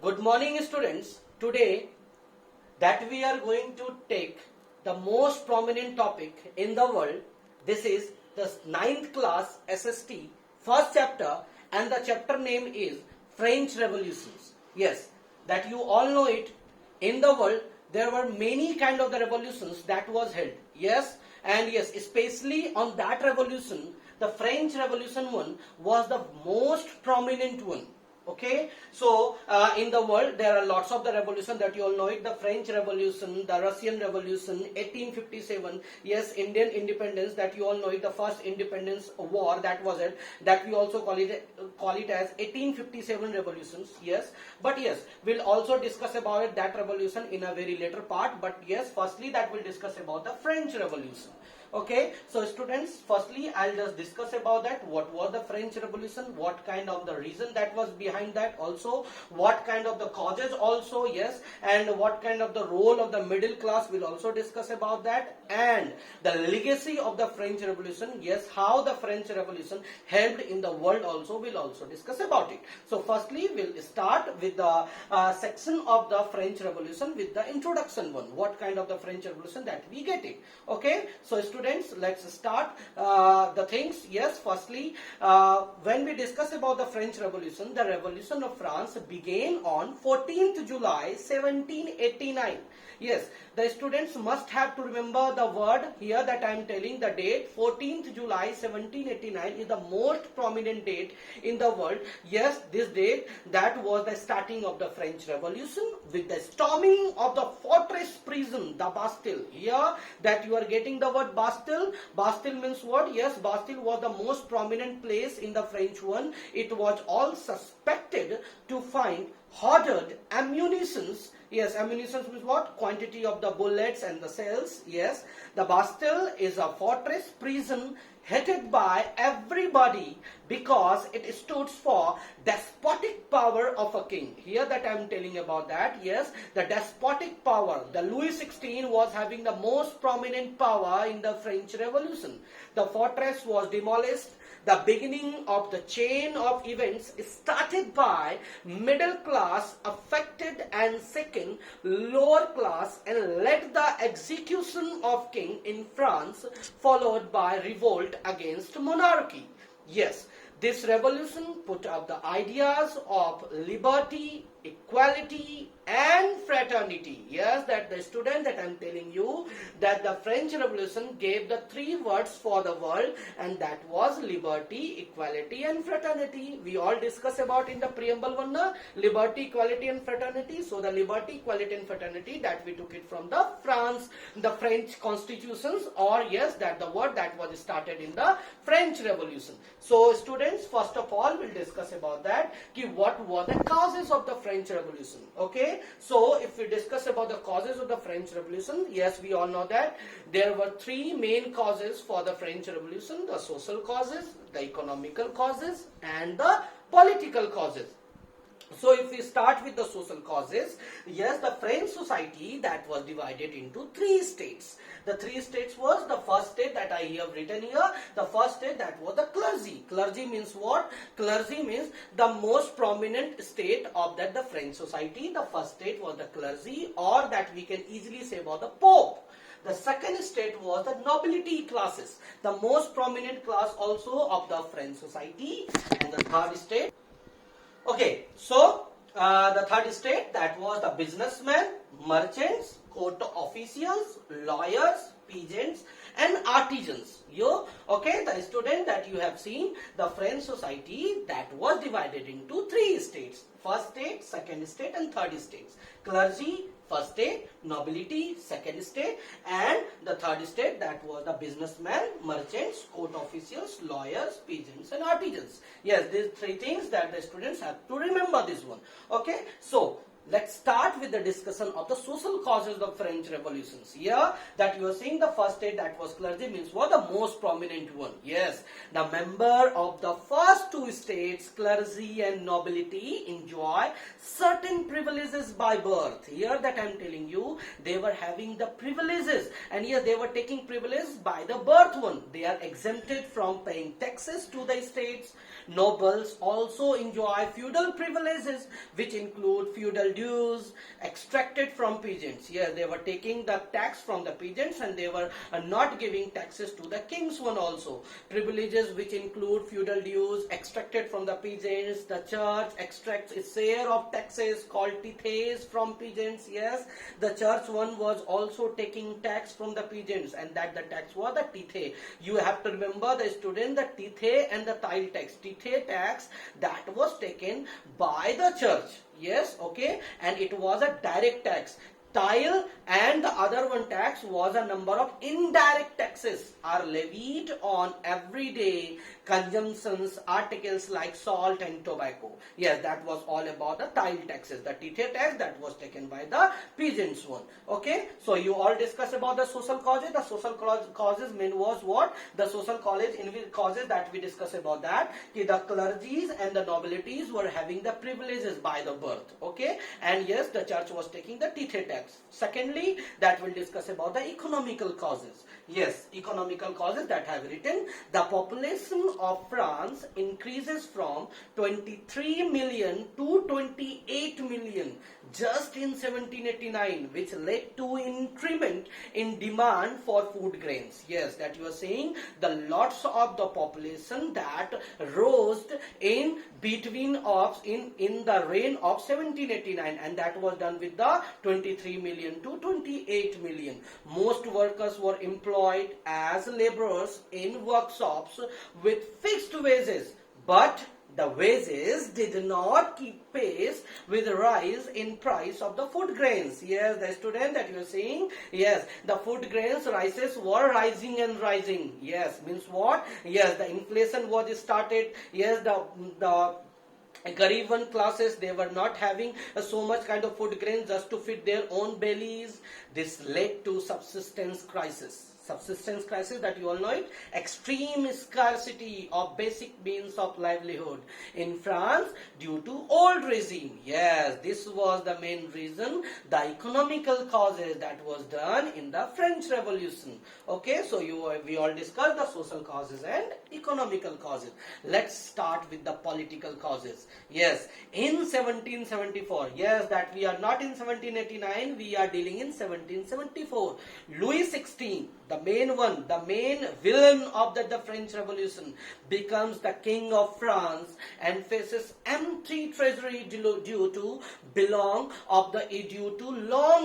Good morning, students. Today that we are going to take the most prominent topic in the world. This is the ninth class SST first chapter, and the chapter name is French Revolutions. Yes, that you all know it. In the world there were many kind of the revolutions that was held. Yes, and yes, especially on that revolution, the French Revolution one was the most prominent one. Okay, so in the world there are lots of the revolution that you all know it. The French Revolution, the Russian Revolution, 1857. Yes, Indian independence that you all know it. The first independence war that was it. That we also call it as 1857 revolutions. Yes, but yes, we'll also discuss about it, that revolution in a very later part. But yes, firstly that we'll discuss about the French Revolution. Okay, so students, firstly I'll just discuss about that. What was the French Revolution? What kind of the reason that was behind that? Also, what kind of the causes also? Yes, and what kind of the role of the middle class? We'll also discuss about that. And the legacy of the French Revolution. Yes, how the French Revolution helped in the world also. We'll also discuss about it. So, firstly, we'll start with the section of the French Revolution with the introduction one. What kind of the French Revolution that we get it? Okay, so students, let's start the things. Yes, firstly, when we discuss about the French Revolution, the Revolution of France began on 14th July 1789. Yes, the students must have to remember the word here that I am telling. The date 14th July 1789 is the most prominent date in the world. Yes, this date that was the starting of the French Revolution with the storming of the fortress prison, the Bastille. Here that you are getting the word Bastille. Bastille means what? Yes, Bastille was the most prominent place in the French one. It was all suspected to find hoarded ammunitions. Yes, ammunition means what? Quantity of the bullets and the shells. Yes, the Bastille is a fortress prison hated by everybody because it stood for despotic power of a king. Here that I am telling about that. Yes, the despotic power. The Louis XVI was having the most prominent power in the French Revolution. The fortress was demolished. The beginning of the chain of events started by middle class affected and second lower class and led the execution of king in France, followed by revolt against monarchy. Yes, this revolution put up the ideas of liberty, equality and fraternity. Yes, that the student that I am telling you that the French Revolution gave the three words for the world, and that was liberty, equality and fraternity. We all discuss about in the preamble one, liberty, equality and fraternity. So the liberty, equality and fraternity that we took it from the French constitutions, or yes, that the word that was started in the French Revolution. So students, first of all we'll discuss about that, what were the causes of the French Revolution. Okay, so if we discuss about the causes of the French Revolution, yes, we all know that there were three main causes for the French Revolution: the social causes, the economical causes and the political causes. So if we start with the social causes, yes, the French society that was divided into three states. The three states was, the first state that I have written here, the first state that was the clergy. Clergy means what? Clergy means the most prominent state of that the French society. The first state was the clergy, or that we can easily say about the Pope. The second state was the nobility classes, the most prominent class also of the French society. And the third state, okay, so the third state that was the businessmen, merchants, court officials, lawyers, peasants and artisans. Okay, the student that you have seen, the French society that was divided into three states: first state, second state and third states. Clergy, first state; nobility, second state; and the third state that was the businessmen, merchants, court officials, lawyers, peasants and artisans. Yes, these three things that the students have to remember this one. Okay, so let's start with the discussion of the social causes of French revolutions. Here that you are seeing the first state, that was clergy, means what the most prominent one. Yes, the member of the first two states, clergy and nobility, enjoy certain privileges by birth. Here that I am telling you, they were having the privileges, and here they were taking privileges by the birth one. They are exempted from paying taxes to the states. Nobles also enjoy feudal privileges, which include feudal dues extracted from peasants. Yes, they were taking the tax from the peasants, and they were not giving taxes to the king's one also. Privileges which include feudal dues extracted from the peasants. The church extracts its share of taxes called tithes from peasants. Yes, the church one was also taking tax from the peasants, and that the tax was the tithe. You have to remember, the student, the tithe and the tile tax. Tithe tax, that was taken by the church. Yes, okay, and it was a direct tax. Tile and the other one tax was a number of indirect taxes are levied on everyday consumptions, articles like salt and tobacco. Yes, that was all about the tile taxes. The tithe tax, that was taken by the peasants one. Okay, so you all discuss about the social causes. The social causes main was what? The social causes that we discuss about that. The clergies and the nobilities were having the privileges by the birth. Okay, and yes, the church was taking the tithe tax. Secondly, that will discuss about the economical causes. Yes, economical causes that I have written. The population of France increases from 23 million to 28 million just in 1789, which led to increment in demand for food grains. Yes, that you are saying, the lots of the population that rose in between of in the reign of 1789, and that was done with the 23 million to 28 million. Most workers were employed as laborers in workshops with fixed wages, but the wages did not keep pace with the rise in price of the food grains. Yes, the student that you are saying, yes, the food grains prices were rising and rising. Yes, means what? Yes, the inflation was started. Yes, the Gariban classes, they were not having so much kind of food grains just to feed their own bellies. This led to subsistence crisis. Subsistence crisis, that you all know it, extreme scarcity of basic means of livelihood in France due to old regime. Yes, this was the main reason, the economical causes that was done in the French Revolution. Okay, so we all discussed the social causes and economical causes. Let's start with the political causes. Yes, in 1774, yes, that we are not in 1789, we are dealing in 1774. Louis XVI, the main one, the main villain of the French Revolution, becomes the king of France and faces empty treasury due to long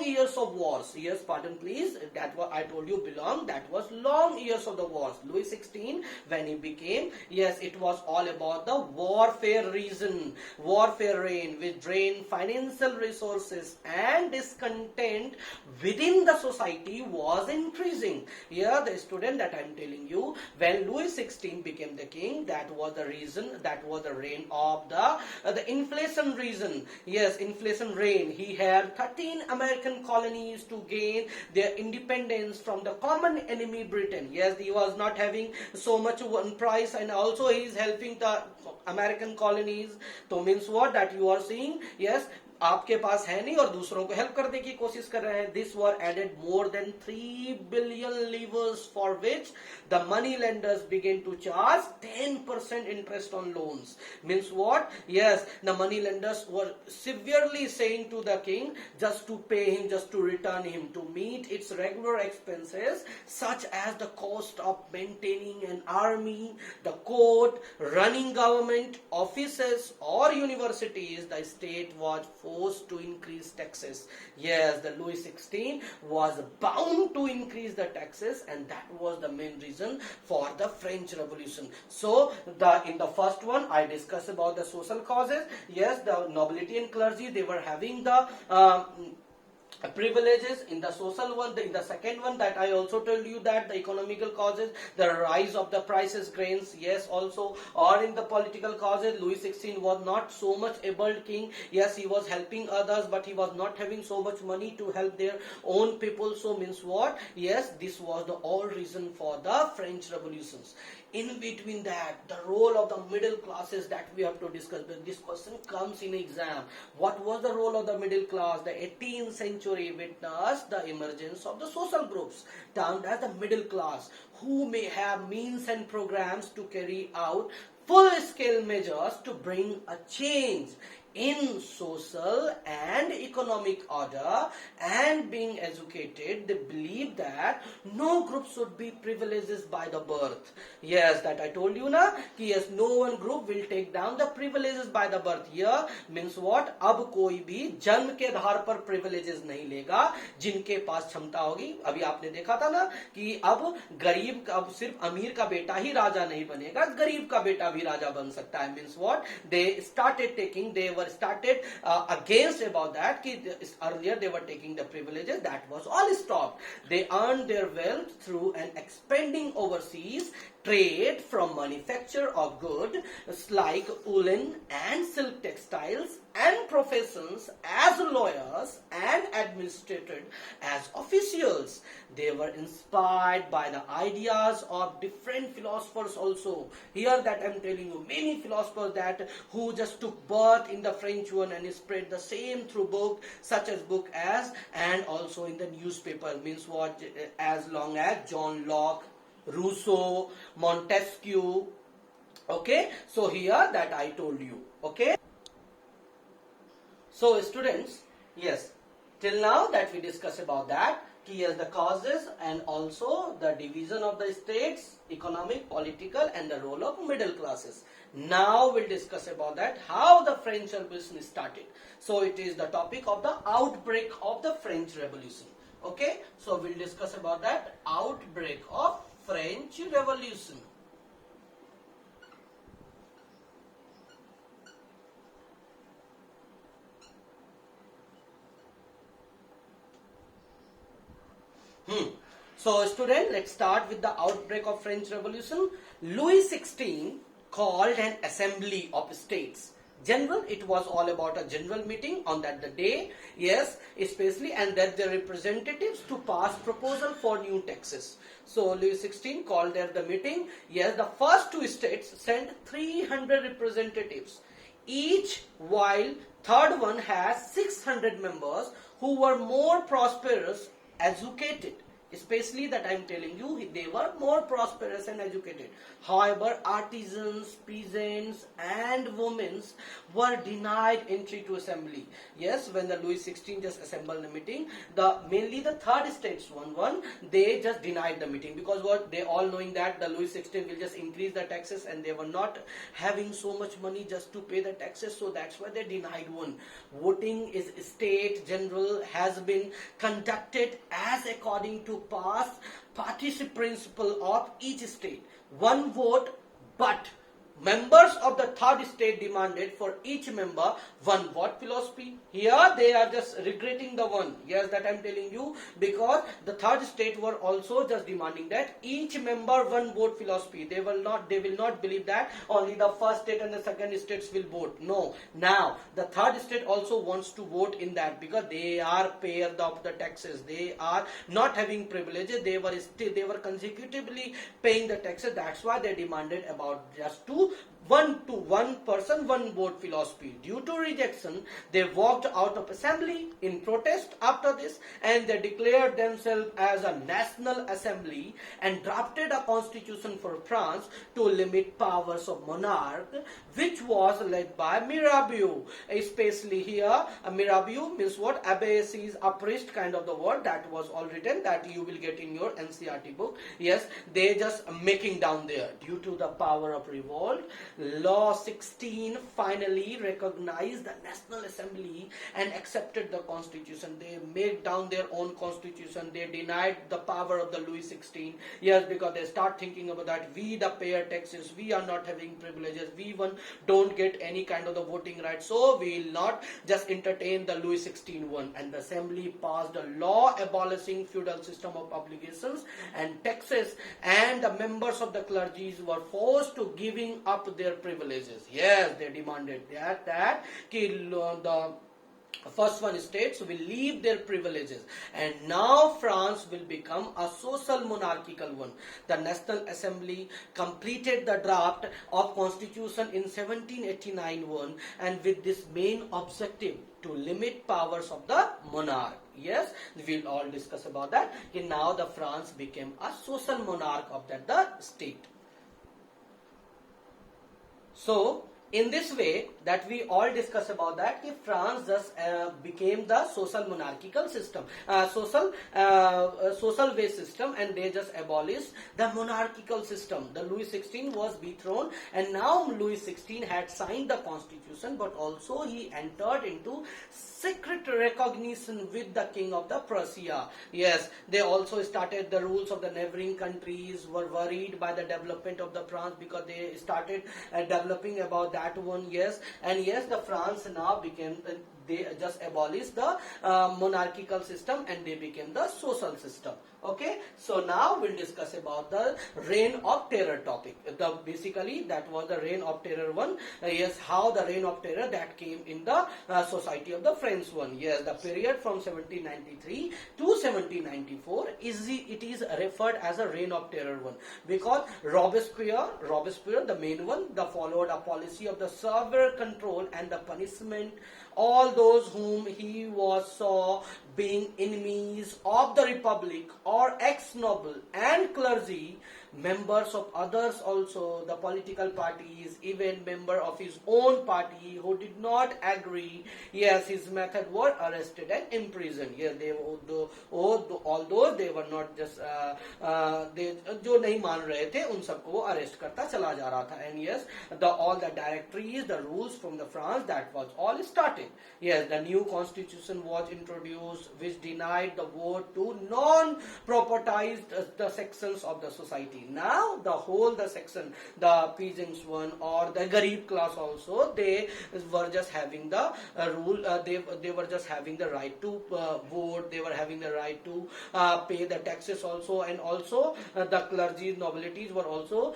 years of wars. Yes, pardon please, that was, I told you belong, that was long years of the wars. Louis XVI, when he became, yes, it was all about the warfare reign, which drained financial resources, and discontent within the society was increasing. Here the student that I am telling you, when Louis XVI became the king, that was the reason, that was the reign of the inflation reason. Yes, inflation reign. He had 13 American colonies to gain their independence from the common enemy Britain. Yes, he was not having so much one price, and also he is helping the American colonies. So means what? That you are seeing, yes, आपके पास है नहीं और दूसरों को help करने की कोशिश कर रहे हैं. This were added more than 3 billion livres, for which the money lenders began to charge 10% interest on loans. Means what? Yes, the money lenders were severely saying to the king just to pay him, just to return him, to meet its regular expenses such as the cost of maintaining an army, the court, running government offices or universities. The state was forced to increase taxes. Yes, the Louis XVI was bound to increase the taxes, and that was the main reason for the French Revolution. So, in the first one, I discussed about the social causes. Yes, the nobility and clergy, they were having the privileges. In the social one, in the second one, that I also told you that the economical causes, the rise of the prices grains, yes, also. Or in the political causes, Louis XVI was not so much able king. Yes, he was helping others, but he was not having so much money to help their own people. So means what? Yes, this was the all reason for the French revolutions. In between that, the role of the middle classes that we have to discuss. This question comes in exam. What was the role of the middle class? The 18th century witnessed the emergence of the social groups termed as the middle class, who may have means and programs to carry out full-scale measures to bring a change in social and economic order. And being educated, they believe that no group should be privileged by the birth. Yes, that I told you na, कि yes, no one group will take down the privileges by the birth. Here means what? अब कोई भी जन्म के आधार पर privileges नहीं लेगा, जिनके पास क्षमता होगी. अभी आपने देखा था ना कि अब गरीब, अब सिर्फ अमीर का बेटा ही राजा नहीं बनेगा, गरीब का बेटा भी राजा बन सकता है. Means what? They started taking, they were started against about that. Earlier they were taking the privileges, that was all stopped. They earned their wealth through an expanding overseas trade from manufacture of goods like woolen and silk textiles, and professions as lawyers and administrated as officials. They were inspired by the ideas of different philosophers also. Here that I am telling you, many philosophers that who just took birth in the French one and spread the same through book, such as book as, and also in the newspaper. Means what? As long as John Locke, Rousseau, Montesquieu. Okay, so here that I told you. Okay, so students, yes, till now that we discuss about that, yes, the causes and also the division of the states, economic, political, and the role of middle classes. Now we'll discuss about that, how the French Revolution started. So it is the topic of the outbreak of the French Revolution. Okay, so we'll discuss about that, outbreak of French Revolution. So student, let's start with the outbreak of French Revolution. Louis XVI called an assembly of states. General, it was all about a general meeting on that the day, yes, especially, and that the representatives to pass proposal for new taxes. So Louis XVI called there the meeting. Yes, the first two states sent 300 representatives each, while third one has 600 members who were more prosperous, educated. Especially that I am telling you, they were more prosperous and educated. However, artisans, peasants, and women were denied entry to assembly. Yes, when the Louis XVI just assembled the meeting, mainly the third states one, they just denied the meeting, because what, they all knowing that the Louis XVI will just increase the taxes, and they were not having so much money just to pay the taxes, so that's why they denied one. Voting is state general has been conducted as according to past partnership principle of each state. One vote, but members of the third state demanded for each member one vote philosophy. Here they are just regretting the one. Yes, that I am telling you, because the third state were also just demanding that each member one vote philosophy. They will not believe that only the first state and the second states will vote. No. Now the third state also wants to vote in that, because they are payer of the taxes. They are not having privileges. They were consecutively paying the taxes. That's why they demanded about just one person, one vote philosophy. Due to rejection, they walked out of assembly in protest after this, and they declared themselves as a national assembly and drafted a constitution for France to limit powers of monarch, which was led by Mirabeau. Especially here, Mirabeau means what? Abbé is a priest kind of the word, that was all written, that you will get in your NCERT book. Yes, they just making down there due to the power of revolt. Law 16 finally recognized the National Assembly and accepted the constitution. They made down their own constitution. They denied the power of the Louis 16. Yes, because they start thinking about that we the payer taxes, we are not having privileges, we don't get any kind of the voting rights, so we will not just entertain the Louis 16 one. And the assembly passed a law abolishing feudal system of obligations and taxes, and the members of the clergy were forced to giving up their privileges. Yes, they demanded that the first one states will leave their privileges, and now France will become a social monarchical one. The National Assembly completed the draft of constitution in 1789 one, and with this main objective to limit powers of the monarch. Yes, we'll all discuss about that. Now the France became a social monarch of the state. So in this way that we all discuss about that, France just became the social monarchical system, social based system, and they just abolished the monarchical system. The Louis 16 was dethroned, and now Louis 16 had signed the constitution, but also he entered into secret recognition with the king of the Prussia. Yes, they also started the rules of the neighboring countries were worried by the development of the France, because they started developing about that one. Yes, and yes, the France now became they just abolished the monarchical system and they became the social system. Okay, so now we'll discuss about the reign of terror topic. Basically that was the reign of terror one. Yes, how the reign of terror that came in the society of the French one. Yes, the period from 1793 to 1794 it is referred as a reign of terror one, because Robespierre, the main one, followed a policy of the severe control and the punishment all those whom he saw being enemies of the republic or ex-noble and clergy, members of others also, the political parties, even member of his own party who did not agree. Yes, his method were arrested and imprisoned. Yes, although they were not just they जो नहीं मान रहे थे उन सबको वो arrest करता चला जा रहा था. And yes, all the directories, the rules from the France, that was all started. Yes, the new constitution was introduced which denied the vote to non-propertized the sections of the society. Now the section, the peasants one or the Garib class also, they were just having the rule, they were just having the right to vote, they were having the right to pay the taxes also, and also the clergy, nobilities were also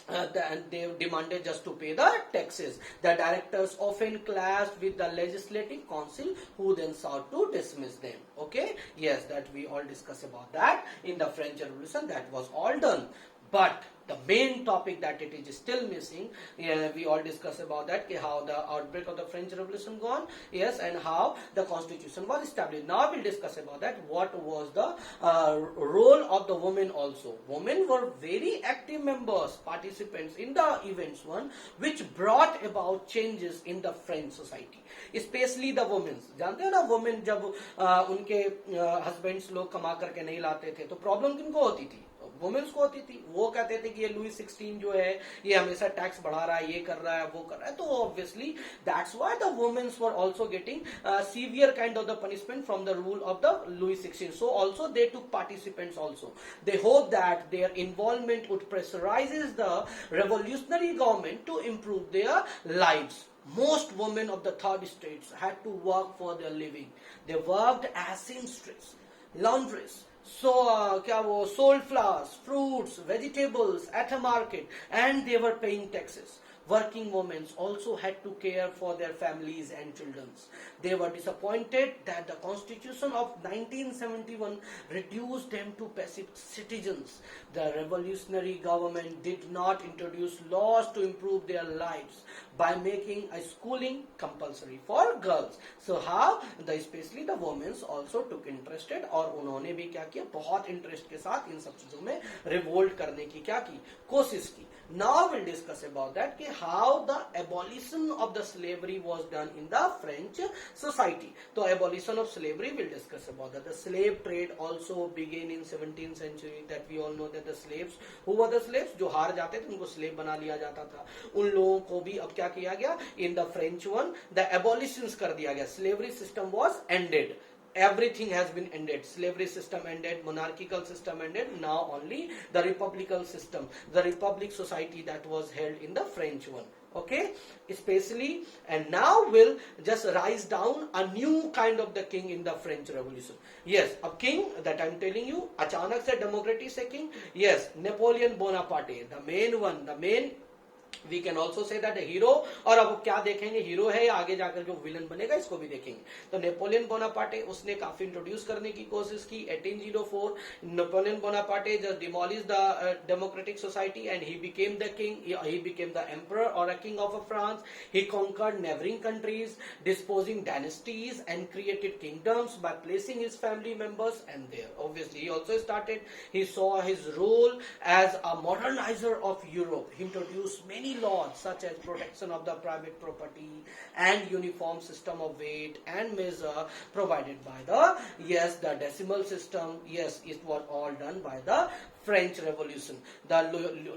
and they demanded just to pay the taxes. The directors often clashed with the legislative council, who then sought to dismiss them. Okay, yes, that we all discuss about that in the French Revolution. That was all done, but the main topic that it is still missing, we all discuss about that, how the outbreak of the French Revolution gone, yes, and how the constitution was established. Now we'll discuss about that, what was the role of the women also. Women were very active members, participants in the events one, which brought about changes in the French society, especially the women. जानते हो ना, women जब उनके husbands लोग कमा करके नहीं लाते थे तो प्रॉब्लम किनको होती थी? वुमेन्स को होती थी. वो कहते थे कि ये लुई 16 जो है ये हमेशा टैक्स बढ़ा रहा है, ये कर रहा है, वो कर रहा है. तो obviously that's why the women's were also getting severe kind of the punishment from the rule of the Louis 16. So also they took participants also. They hope that their involvement would pressurize the revolutionary government to improve their lives. Most women of the third states had to work for their living. They worked as seamstress, laundress, so sold flowers, fruits, vegetables at a market, and they were paying taxes. Working women also had to care for their families and children. They were disappointed that the Constitution of 1971 reduced them to passive citizens. The revolutionary government did not introduce laws to improve their lives, by making a schooling compulsory for girls. So how the especially the women also took interested, और उन्होंने भी क्या किया, बहुत interest के साथ इन सब चीजों में रिवोल्ट करने की क्या की, कोशिश की. Now we'll discuss about that कि how the abolition of the slavery was done in the French society. तो abolition of slavery we'll discuss about that. The slave trade also began in 17th century. That we all know that the slaves, who were the slaves, जो हार जाते थे उनको slave बना लिया जाता था. उन लोगों को भी अब क्या किया गया, in the French one the abolitions कर दिया गया. Slavery system was ended. Everything has been ended. Slavery system ended, monarchical system ended. Now only the republican system, the republic society that was held in the French one. Okay, especially, and now will just rise down a new kind of the king in the French Revolution. Yes, a king that I'm telling you, अचानक से democracy से king. Yes, Napoleon Bonaparte, the main one, the main. We can also say that a hero, और अब क्या देखेंगे, hero है या आगे जाकर जो विलन बनेगा इसको भी देखेंगे. तो नेपोलियन बोनापार्टे उसने काफी इंट्रोड्यूस करने की कोशिश की. 1804 Napoleon Bonaparte just demolished the democratic society and he became the king. He became the emperor or a king of France. He conquered neighboring countries, disposing dynasties and created kingdoms by placing his family members and there. Obviously he also started, he saw his role as a modernizer of Europe. He introduced many laws such as protection of the private property and uniform system of weight and measure provided by the decimal system. Yes, it was all done by the French Revolution. The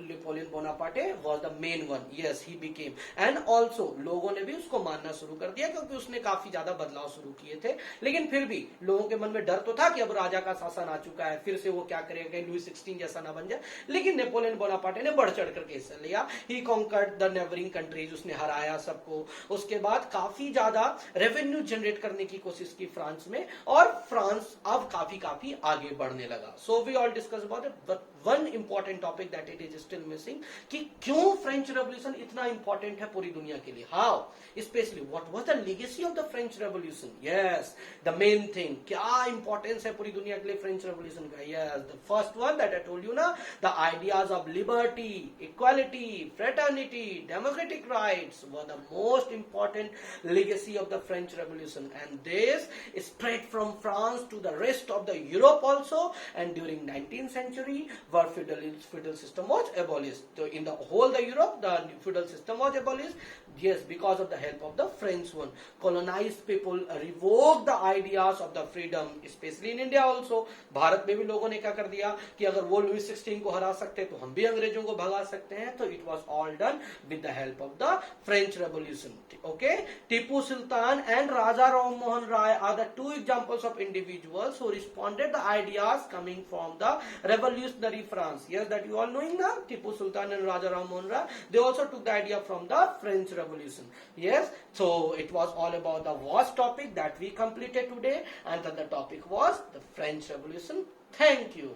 Napoleon Bonaparte was the main one. Yes, he became. And also लोगों ने भी उसको मानना शुरू कर दिया क्योंकि उसने काफी ज्यादा बदलाव शुरू किए थे. लेकिन फिर भी लोगों के मन में डर तो था कि अब राजा का शासन आ चुका है, फिर से वो क्या करेगा, लुई 16 जैसा ना बन जाए. लेकिन नेपोलियन बोनापार्टे ने बढ़ चढ़ करके हिस्सा लिया. He conquered the neighbouring countries, उसने हराया सबको. उसके बाद काफी ज्यादा रेवेन्यू जनरेट करने की कोशिश की फ्रांस में, और फ्रांस अब काफी आगे बढ़ने लगा. So we all discuss about it. One important topic that it is still missing, कि क्यों फ्रेंच रेवोल्यूशन इतना इंपॉर्टेंट है पूरी दुनिया के लिए. How, specially what was the legacy of the French revolution. Yes, the main thing, क्या importance है पूरी दुनिया के लिए फ्रेंच रेवोल्यूशन का. Yes, the first one that I told you ना, the ideas of liberty, equality, fraternity, democratic rights were the most important legacy of the French Revolution, and this spread from France to the rest of the Europe also. And during 19th century where feudal system was abolished. So in the whole the Europe the feudal system was abolished. Yes, because of the help of the French one. Colonized people revoked the ideas of the freedom, especially in India also. Bharat में भी लोगों ने क्या कर दिया कि अगर वो लुई 16 को हरा सकते तो हम भी अंग्रेजों को भगा सकते हैं. तो it was all done with the help of the French Revolution. Okay, Tipu Sultan and Raja Ram Mohan Rai are the two examples of individuals who responded the ideas coming from the revolutionary France. Yes, that you all knowing now, Tipu Sultan and Raja Ram Mohan Rai, they also took the idea from the French Revolution. Yes, so it was all about the vast topic that we completed today, and then the topic was the French Revolution. Thank you.